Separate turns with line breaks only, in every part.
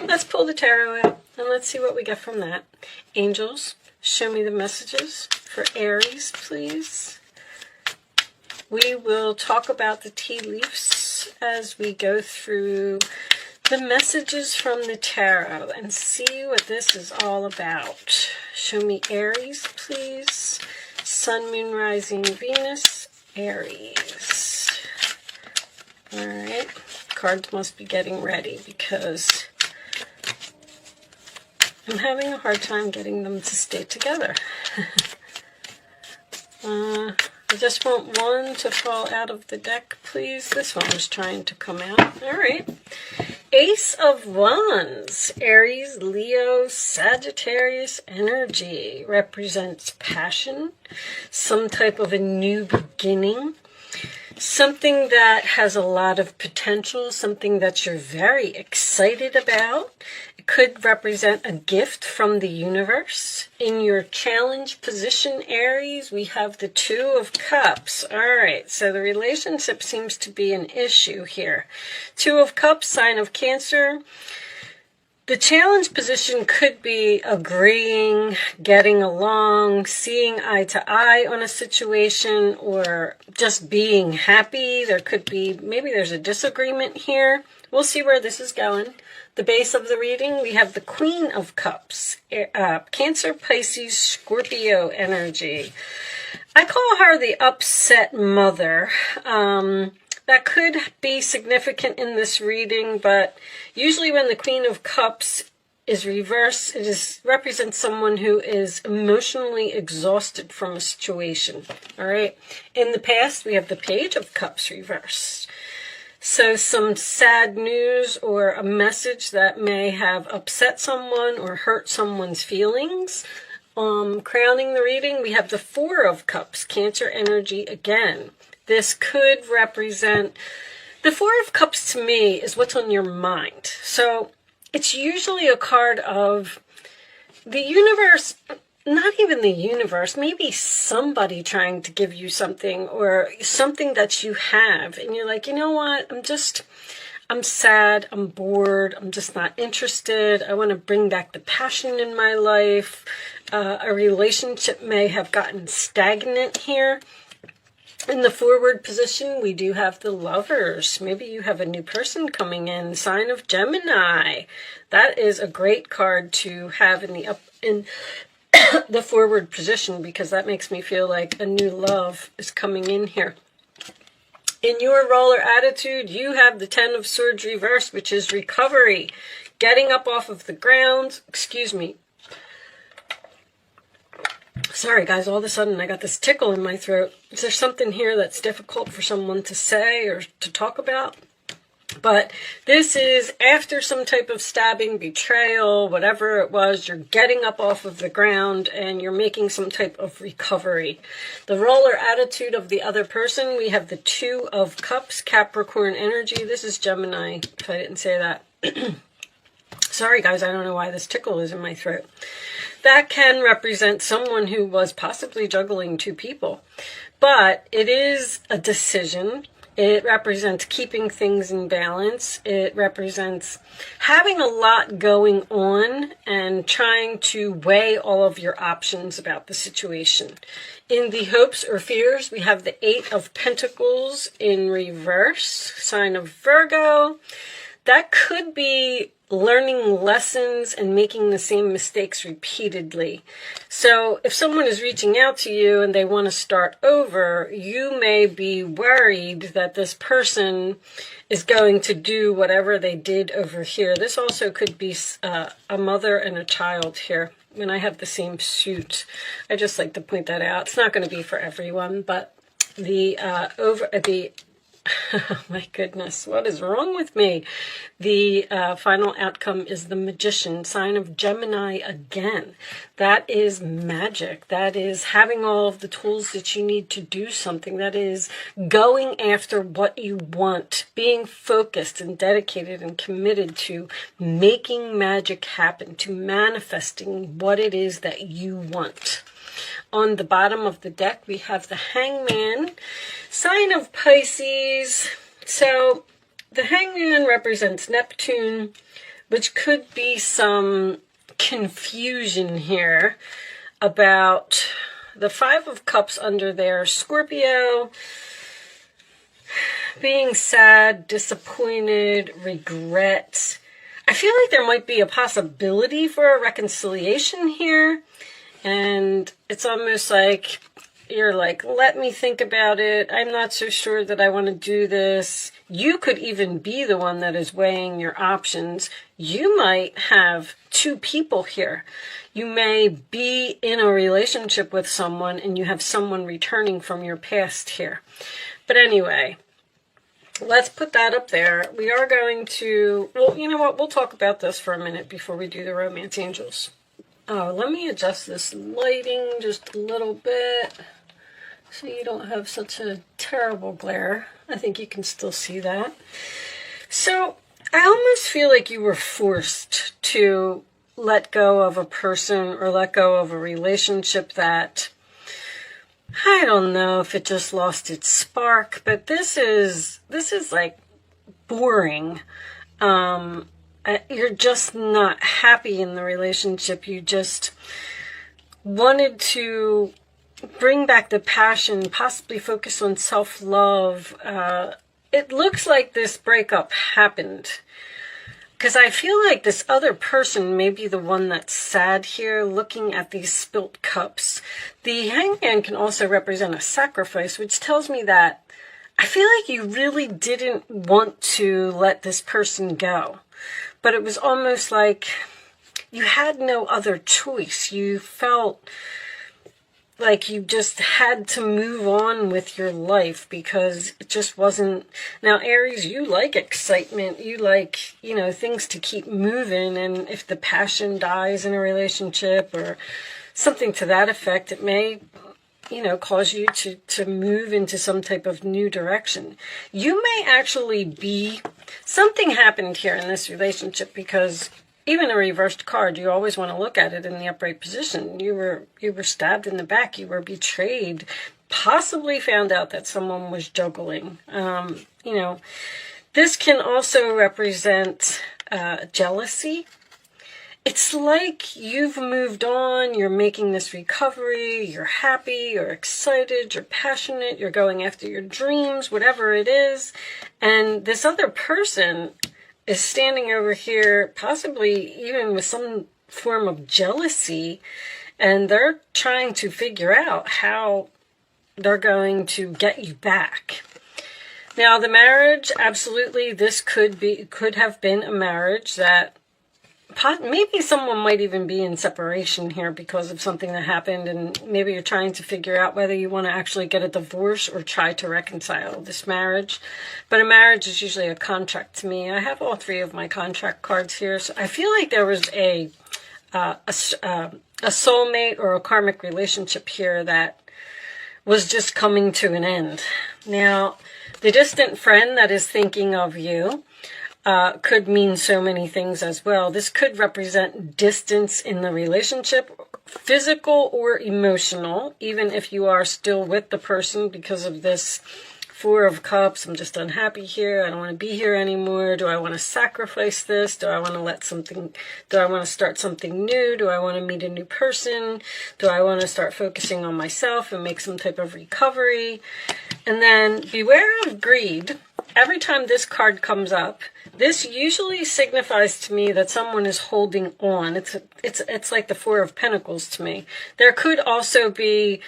Let's pull the tarot out and let's see what we get from that. Angels, show me the messages for Aries, please. We will talk about the tea leaves as we go through the messages from the tarot and see what this is all about. Show me Aries, please. Sun, Moon, Rising, Venus, Aries. All right. Cards must be getting ready because I'm having a hard time getting them to stay together. I just want one to fall out of the deck, please. This one was trying to come out. All right. Ace of Wands, Aries, Leo, Sagittarius energy represents passion, some type of a new beginning, something that has a lot of potential, something that you're very excited about. It could represent a gift from the universe. In your challenge position, Aries, we have the Two of Cups. All right, so the relationship seems to be an issue here. Two of Cups, sign of Cancer. The challenge position could be agreeing, getting along, seeing eye to eye on a situation, or just being happy. There could be, maybe there's a disagreement here. We'll see where this is going. The base of the reading, we have the Queen of Cups, Cancer, Pisces, Scorpio energy. I call her the upset mother. That could be significant in this reading, but usually when the Queen of Cups is reversed, it represents someone who is emotionally exhausted from a situation. All right. In the past, we have the Page of Cups reversed. So some sad news or a message that may have upset someone or hurt someone's feelings. Crowning the reading, we have the Four of Cups, Cancer energy again. This could represent, the Four of Cups to me is what's on your mind. So it's usually a card of the universe, not even the universe, maybe somebody trying to give you something or something that you have. And you're like, you know what, I'm sad, I'm bored, I'm just not interested. I want to bring back the passion in my life. A relationship may have gotten stagnant here. In the forward position, we do have the Lovers. Maybe you have a new person coming in, sign of Gemini. That is a great card to have in the forward position because that makes me feel like a new love is coming in here. In your roller attitude, you have the Ten of Swords reversed, which is recovery, getting up off of the ground. Excuse me. Sorry, guys, all of a sudden I got this tickle in my throat. Is there something here that's difficult for someone to say or to talk about? But this is after some type of stabbing, betrayal, whatever it was, you're getting up off of the ground and you're making some type of recovery. The roller attitude of the other person, we have the Two of Cups, Capricorn energy. This is Gemini, if I didn't say that. Sorry, guys, I don't know why this tickle is in my throat. That can represent someone who was possibly juggling two people. But it is a decision. It represents keeping things in balance. It represents having a lot going on and trying to weigh all of your options about the situation. In the hopes or fears, we have the Eight of Pentacles in reverse, sign of Virgo. That could be learning lessons and making the same mistakes repeatedly. So if someone is reaching out to you and they want to start over, you may be worried that this person is going to do whatever they did over here. This also could be a mother and a child here. When I have the same suit, I just like to point that out. It's not going to be for everyone, but oh my goodness, what is wrong with me? The final outcome is the Magician, sign of Gemini again. That is magic. That is having all of the tools that you need to do something. That is going after what you want, being focused and dedicated and committed to making magic happen, to manifesting what it is that you want. On the bottom of the deck, we have the Hangman, sign of Pisces. So the Hangman represents Neptune, which could be some confusion here about the Five of Cups under there. Scorpio, being sad, disappointed, regret. I feel like there might be a possibility for a reconciliation here. And it's almost like you're like, let me think about it. I'm not so sure that I want to do this. You could even be the one that is weighing your options. You might have two people here. You may be in a relationship with someone and you have someone returning from your past here. But anyway, let's put that up there. We are going to, well, you know what? We'll talk about this for a minute before we do the romance angels. Oh, let me adjust this lighting just a little bit so you don't have such a terrible glare. I think you can still see that. So I almost feel like you were forced to let go of a person or let go of a relationship that, I don't know if it just lost its spark, but this is like boring. You're just not happy in the relationship. You just wanted to bring back the passion, possibly focus on self-love. It looks like this breakup happened because I feel like this other person may be the one that's sad here, looking at these spilt cups. The hangman can also represent a sacrifice, which tells me that I feel like you really didn't want to let this person go. But it was almost like you had no other choice. You felt like you just had to move on with your life because it just wasn't. Now, Aries, you like excitement. You like, things to keep moving. And if the passion dies in a relationship or something to that effect, it may, cause you to move into some type of new direction. You may actually be, something happened here in this relationship because even a reversed card, you always want to look at it in the upright position. You were stabbed in the back. You were betrayed, possibly found out that someone was juggling. This can also represent jealousy. It's like you've moved on, you're making this recovery, you're happy, you're excited, you're passionate, you're going after your dreams, whatever it is. And this other person is standing over here, possibly even with some form of jealousy, and they're trying to figure out how they're going to get you back. Now, the marriage, absolutely, this could have been a marriage that maybe someone might even be in separation here because of something that happened, and maybe you're trying to figure out whether you want to actually get a divorce or try to reconcile this marriage. But a marriage is usually a contract to me. I have all three of my contract cards here, so I feel like there was a soulmate or a karmic relationship here that was just coming to an end. Now, the distant friend that is thinking of you could mean so many things as well. This could represent distance in the relationship, physical or emotional, even if you are still with the person because of this Four of Cups. I'm just unhappy here. I don't want to be here anymore. Do I want to sacrifice this? Do I want to start something new? Do I want to meet a new person? Do I want to start focusing on myself and make some type of recovery? And then beware of greed. Every time this card comes up, this usually signifies to me that someone is holding on. It's like the Four of Pentacles to me. There could also be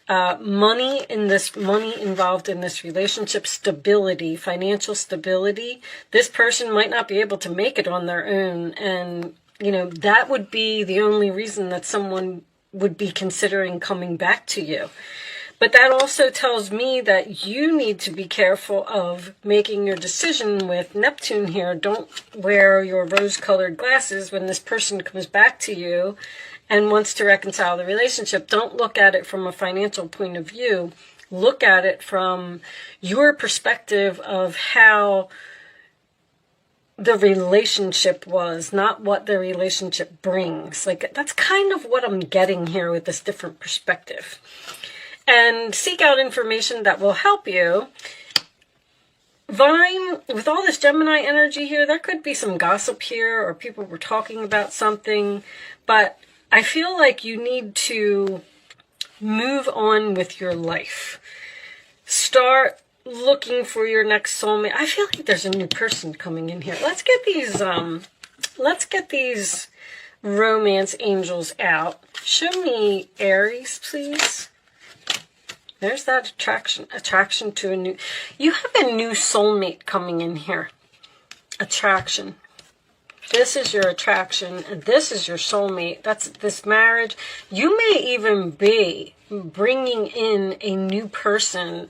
money involved in this relationship, stability, financial stability. This person might not be able to make it on their own, and that would be the only reason that someone would be considering coming back to you. But that also tells me that you need to be careful of making your decision with Neptune here. Don't wear your rose-colored glasses when this person comes back to you and wants to reconcile the relationship. Don't look at it from a financial point of view. Look at it from your perspective of how the relationship was, not what the relationship brings. Like, that's kind of what I'm getting here with this different perspective. And seek out information that will help you Vine, with all this Gemini energy here, there could be some gossip here, or people were talking about something, but I feel like you need to move on with your life. Start looking for your next soulmate. I feel like there's a new person coming in here. Let's get these romance angels out. Show me Aries, please. There's that attraction to a new, you have a new soulmate coming in here. Attraction. This is your attraction, and this is your soulmate. That's this marriage. You may even be bringing in a new person.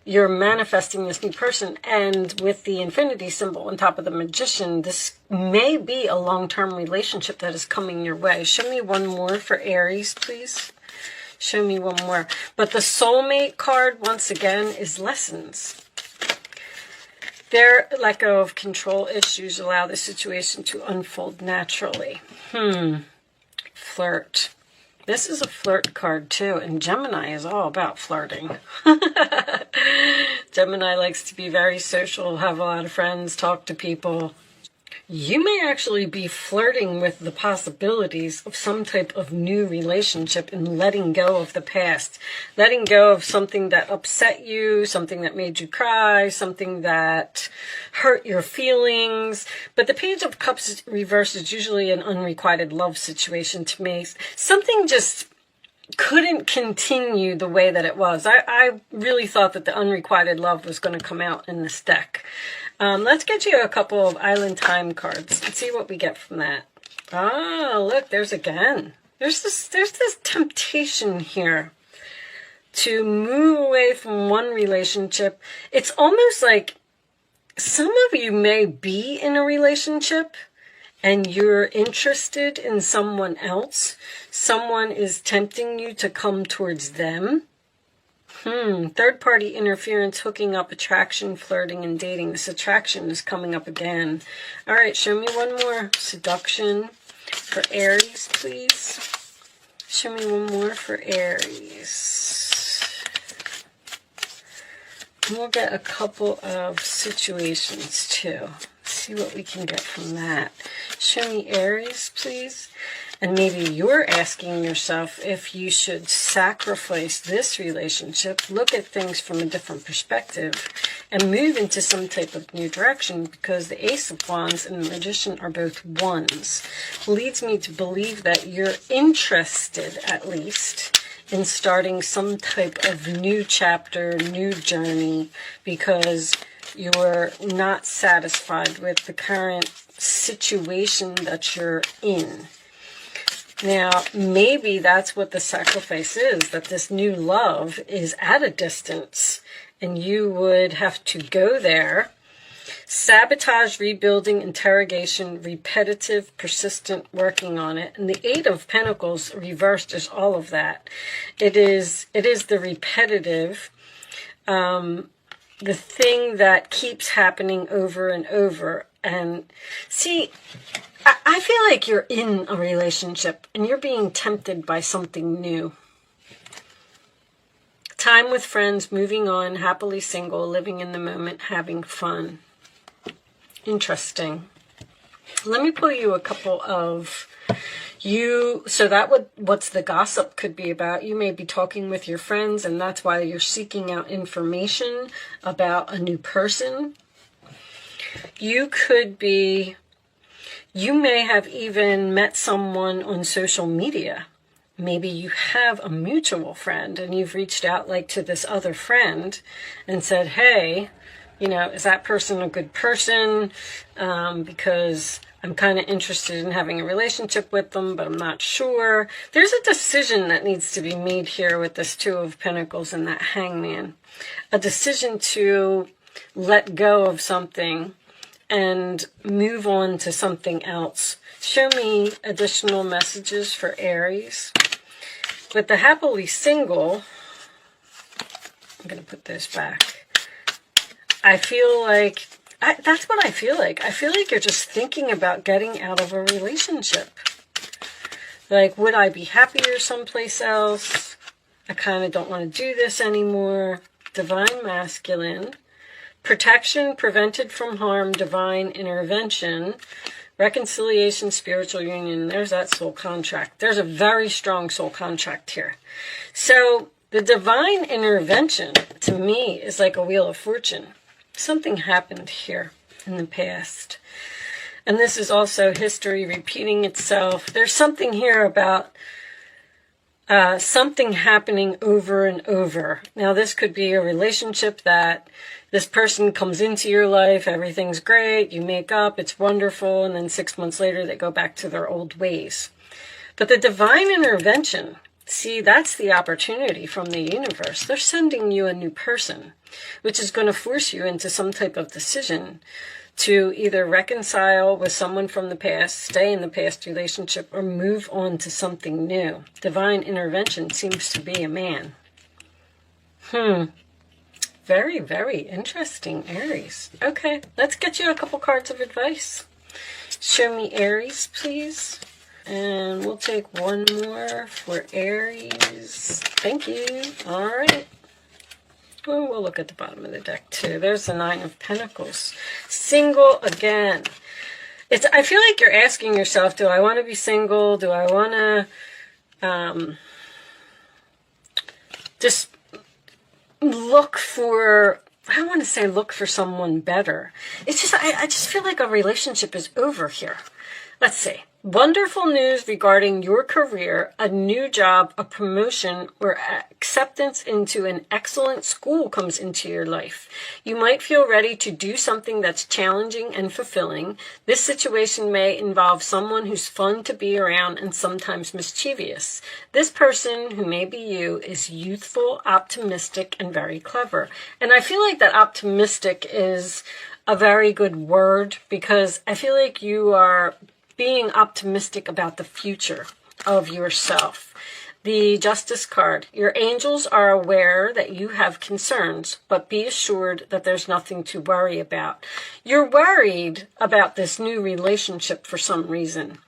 You're manifesting this new person, and with the infinity symbol on top of the magician, this may be a long-term relationship that is coming your way. Show me one more for Aries, please. Show me one more. But the soulmate card, once again, is lessons. Their lack of control issues allow the situation to unfold naturally. Flirt. This is a flirt card too, and Gemini is all about flirting. Gemini likes to be very social, have a lot of friends, talk to people. You may actually be flirting with the possibilities of some type of new relationship and letting go of the past. Letting go of something that upset you, something that made you cry, something that hurt your feelings. But the Page of Cups reversed is usually an unrequited love situation to me. Something just couldn't continue the way that it was. I really thought that the unrequited love was going to come out in this deck. Let's get you a couple of Island Time cards and see what we get from that. Oh, look, there's this temptation here to move away from one relationship. It's almost like some of you may be in a relationship and you're interested in someone else. Someone is tempting you to come towards them. Third-party interference, hooking up, attraction, flirting, and dating. This attraction is coming up again. All right, show me one more. Seduction for Aries, please. Show me one more for Aries. And we'll get a couple of situations, too. See what we can get from that. Show me Aries, please. And maybe you're asking yourself if you should sacrifice this relationship, look at things from a different perspective, and move into some type of new direction, because the Ace of Wands and the Magician are both ones. Leads me to believe that you're interested, at least, in starting some type of new chapter, new journey, because you're not satisfied with the current situation that you're in. Now, maybe that's what the sacrifice is, that this new love is at a distance, and you would have to go there. Sabotage, rebuilding, interrogation, repetitive, persistent, working on it. And the Eight of Pentacles reversed is all of that. It is the repetitive, the thing that keeps happening over and over. And see, I feel like you're in a relationship and you're being tempted by something new. Time with friends, moving on, happily single, living in the moment, having fun. Interesting. Let me pull you a couple of so that what's the gossip could be about. You may be talking with your friends, and that's why you're seeking out information about a new person. You may have even met someone on social media. Maybe you have a mutual friend and you've reached out like to this other friend and said, hey, is that person a good person? Because I'm kind of interested in having a relationship with them, but I'm not sure. There's a decision that needs to be made here with this Two of Pentacles and that Hangman. A decision to let go of something and move on to something else. Show me additional messages for Aries. With the happily single, I'm going to put this back. I feel like, that's what I feel like. I feel like you're just thinking about getting out of a relationship. Like, would I be happier someplace else? I kind of don't want to do this anymore. Divine Masculine. protection, prevented from harm, divine intervention, reconciliation, spiritual union. There's that soul contract. There's a very strong soul contract here. So the divine intervention, to me, is like a wheel of fortune. Something happened here in the past. And this is also history repeating itself. There's something here about something happening over and over. Now, this could be a relationship that this person comes into your life, everything's great, you make up, it's wonderful, and then 6 months later they go back to their old ways. But the divine intervention, see, that's the opportunity from the universe. They're sending you a new person, which is going to force you into some type of decision to either reconcile with someone from the past, stay in the past relationship, or move on to something new. Divine intervention seems to be a man. Very, very interesting, Aries. Okay, let's get you a couple cards of advice. Show me Aries, please. And we'll take one more for Aries. Thank you. All right. Oh, we'll look at the bottom of the deck too. There's the Nine of Pentacles. Single again. I feel like you're asking yourself, do I want to be single? Do I want to just look for, I don't want to say look for someone better. It's just, I just feel like a relationship is over here. Let's see. Wonderful news regarding your career, a new job, a promotion, or acceptance into an excellent school comes into your life. You might feel ready to do something that's challenging and fulfilling. This situation may involve someone who's fun to be around and sometimes mischievous. This person, who may be you, is youthful, optimistic, and very clever. And I feel like that optimistic is a very good word, because I feel like you are being optimistic about the future of yourself. The Justice card. Your angels are aware that you have concerns, but be assured that there's nothing to worry about. You're worried about this new relationship for some reason.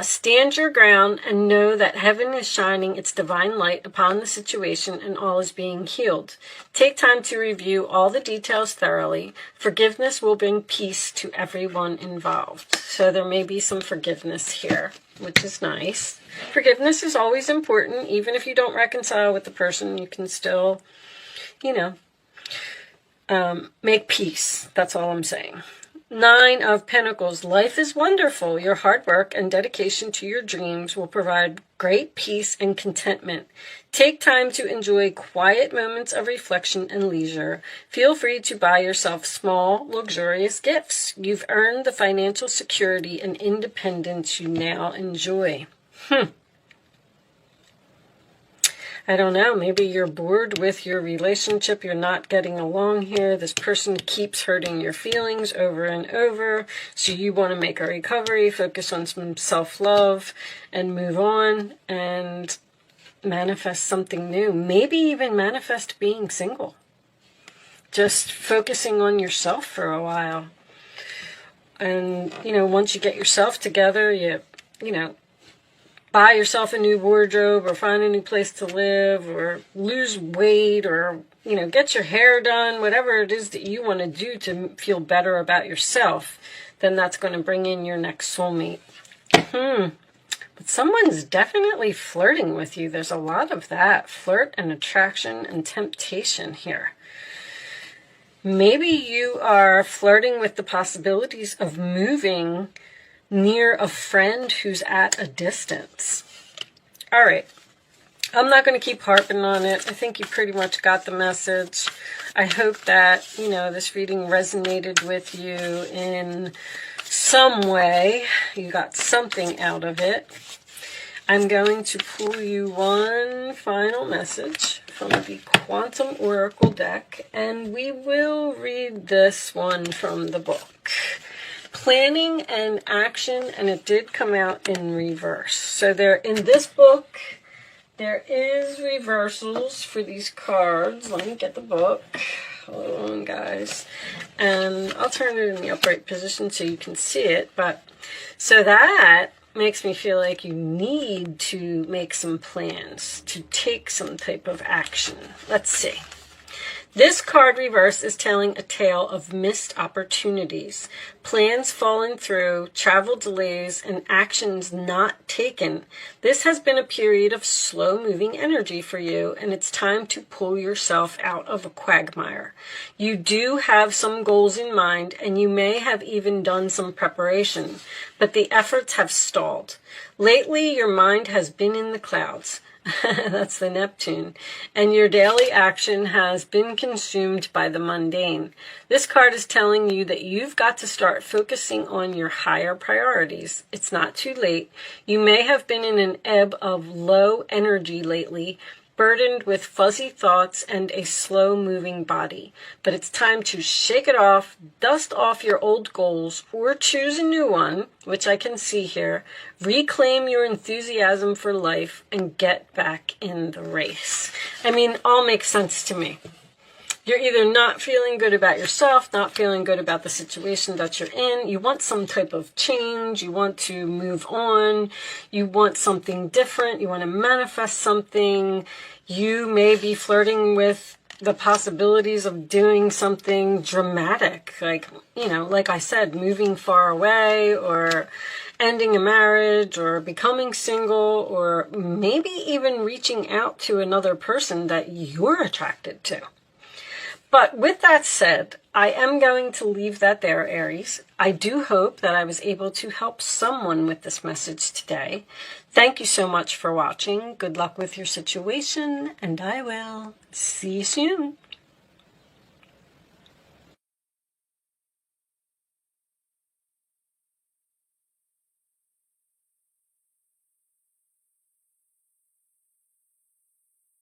Stand your ground and know that heaven is shining its divine light upon the situation and all is being healed. Take time to review all the details thoroughly. Forgiveness will bring peace to everyone involved. So there may be some forgiveness here, which is nice. Forgiveness is always important. Even if you don't reconcile with the person, you can still, make peace. That's all I'm saying. Nine of Pentacles. Life is wonderful. Your hard work and dedication to your dreams will provide great peace and contentment. Take time to enjoy quiet moments of reflection and leisure. Feel free to buy yourself small, luxurious gifts. You've earned the financial security and independence you now enjoy. I don't know, maybe you're bored with your relationship, you're not getting along here, this person keeps hurting your feelings over and over, so you want to make a recovery, focus on some self-love, and move on, and manifest something new. Maybe even manifest being single. Just focusing on yourself for a while. And, once you get yourself together, you buy yourself a new wardrobe, or find a new place to live, or lose weight, or, get your hair done, whatever it is that you want to do to feel better about yourself, then that's going to bring in your next soulmate. But someone's definitely flirting with you. There's a lot of that. Flirt and attraction and temptation here. Maybe you are flirting with the possibilities of moving near a friend who's at a distance. All right. I'm not going to keep harping on it. I think you pretty much got the message. I hope that, this reading resonated with you in some way. You got something out of it. I'm going to pull you one final message from the Quantum Oracle deck, and we will read this one from the book. Planning and action, and it did come out in reverse. So in this book, there is reversals for these cards. Let me get the book. Hold on, guys. And I'll turn it in the upright position so you can see it. So that makes me feel like you need to make some plans, to take some type of action. Let's see. This card reverse is telling a tale of missed opportunities, plans falling through, travel delays, and actions not taken. This has been a period of slow-moving energy for you, and it's time to pull yourself out of a quagmire. You do have some goals in mind, and you may have even done some preparation, but the efforts have stalled. Lately, your mind has been in the clouds. That's the Neptune. And your daily action has been consumed by the mundane. This card is telling you that you've got to start focusing on your higher priorities. It's not too late. You may have been in an ebb of low energy lately, burdened with fuzzy thoughts and a slow-moving body. But it's time to shake it off, dust off your old goals, or choose a new one, which I can see here, reclaim your enthusiasm for life, and get back in the race. I mean, all makes sense to me. You're either not feeling good about yourself, not feeling good about the situation that you're in. You want some type of change. You want to move on. You want something different. You want to manifest something. You may be flirting with the possibilities of doing something dramatic, like, like I said, moving far away, or ending a marriage, or becoming single, or maybe even reaching out to another person that you're attracted to. But with that said, I am going to leave that there, Aries. I do hope that I was able to help someone with this message today. Thank you so much for watching. Good luck with your situation, and I will see you soon.